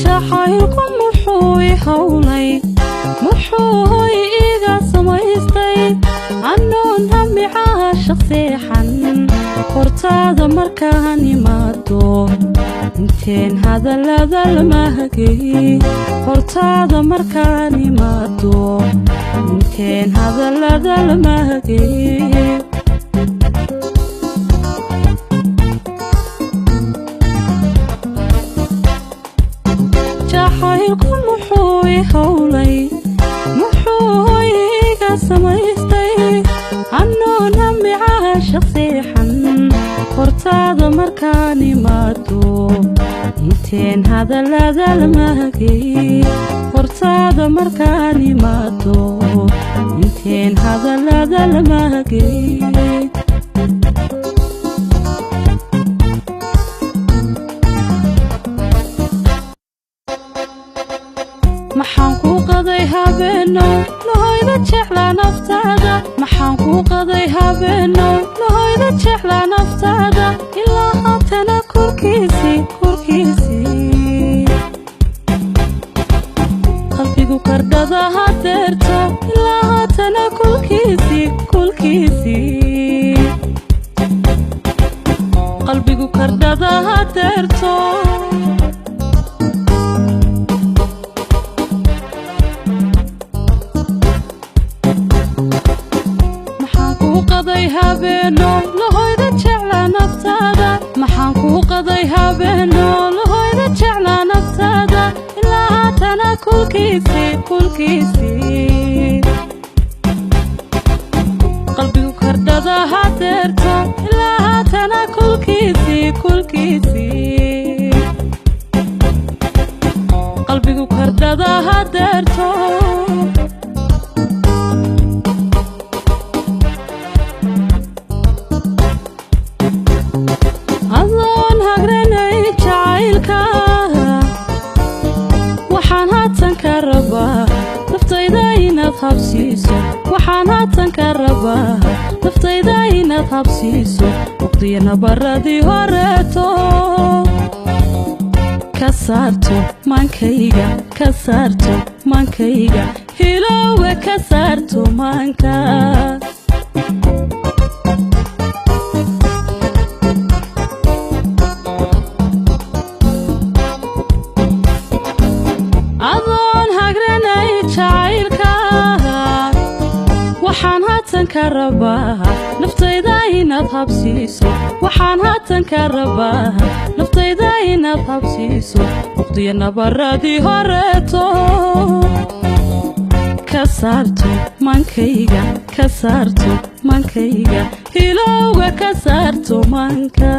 jacaylku muxuu i hawlay muxuu iga samaystay anoon hamicaha shaqseexan hortaada markaan imaado inteen hadallada lama hagay hortaada markaan imaado inteen hadallada lama hagay jacaylku muxuu i hawlay muxuu iga samaystay anoon hamicaha shaqseexan hortaada markaan imaado inteen hadallada lama hagay hortaada markaan imaado inteen hadallada lama hagay maxaan ku qaday habeeno lahooyda jeclaa naftaada maxaan ku qaday habeeno lahooyda jeclaa naftaada ilaa haatana korkiisii qalbigu kardhada hadeerto ilaa haatana kulkiisii qalbigu kardhada hadeerto habeeno lahooyda jeclaa naftaada maxaan ku qaday habeeno lahooyda jeclaa naftaada ilaa haatana kulkiisii qalbigu kardhada hadeerto ilaa haatana kulkiisii qalbigu kardhada hadeerto waxaan haatan ka rabaa naftayda inaad habsiiso waxaan haatan ka rabaa naftayda inaad habsiiso waqtiya nabaradii horeeto ka saarto maankayga ka saarto maankayga hilowga ka saarto maanka waxaan haatan ka rabaa naftayda inaad habsiiso waxaan haatan ka rabaa naftayda inaad habsiiso waqtiya nabaradii horeeto ka saarto maankayga ka saarto maankayga hilowga ka saarto maanka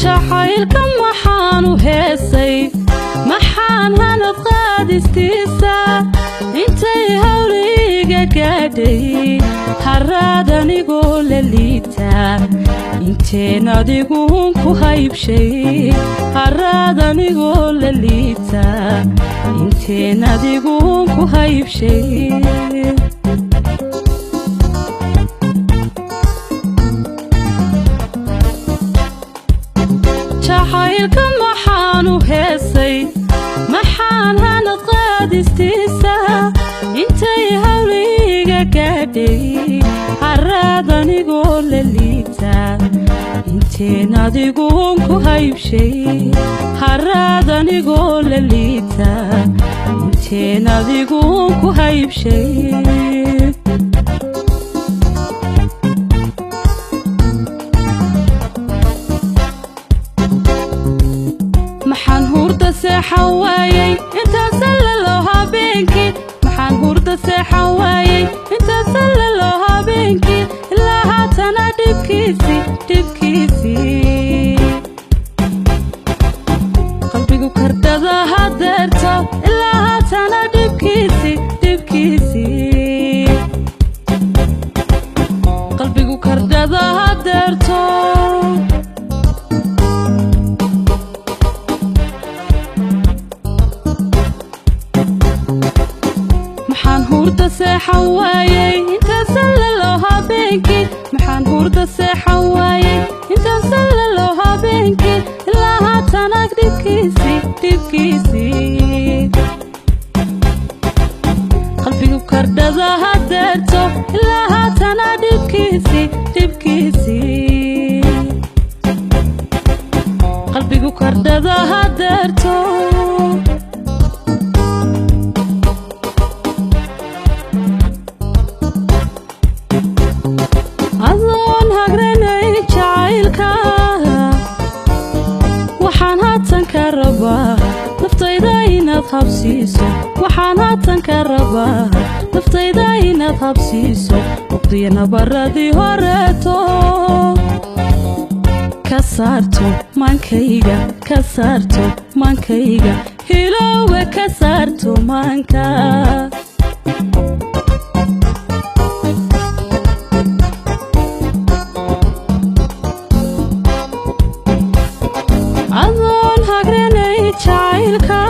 jacaylka maxaan u heesay maxaan hanad qaadistiisa intay hawliga gaadhay haraad anigoo la liitaa inteen adiguun ku haybshay haraad anigoo la liitaa inteen adiguun ku haybshay qaadistiisa intay hawliga gaadhay haraad anigoo la liita inteen adiguun ku haybshay haraad anigoo la liita inteen adiguun ku haybshay maxaan hurda seexan waayay intaasaan laloo habeenkii maxaan hurda seexan waayay intaasaan laloo habeenkii ilaa haatana dhibkiisii qalbigu kardhada hadeerto ilaa haatana dhibkiisii qalbigu kardhada hadeerto maxaan hurda seexan waayay intaasaan laloo habeenkii maxaan hurda seexan waayay intaasaan laloo habeenkii ilaa haatana dhibkiisii qalbigu kardhada hadeerto ilaa haatana dhibkiisii qalbigu kardhada hadeerto adoon hagranay jacaylka waxaan haatan ka rabaa naftayda inaad habsiiso waxaan haatan ka rabaa naftayda inaad habsiiso uqdiya nabaradii horeeto ka saarto maankayga ka saarto maankayga hilowga ka saarto maanka adoon hagranay jacaylka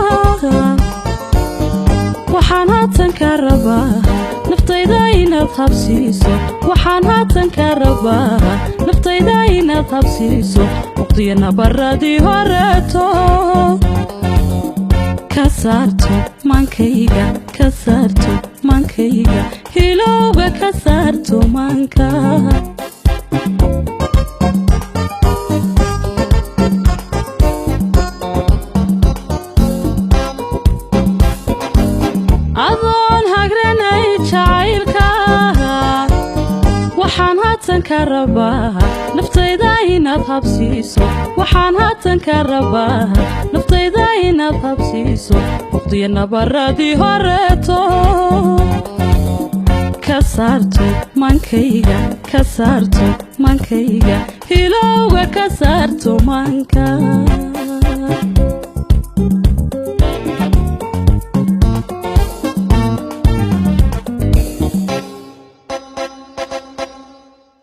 waxaan haatan ka rabaa naftayda inaad habsiiso waxaan haatan ka rabaa naftayda inaad habsiiso uqdiya nabaradii horeeto ka saarto maankayga ka saarto maankayga hilowga ka saarto maanka adoon hagranay jacaylka waxaan haatan ka rabaa naftayda inaad habsiiso waxaan haatan ka rabaa naftayda inaad habsiiso uqdiya nabaradii horeeto ka saarto maankayga ka saarto maankayga hilowga ka saarto maanka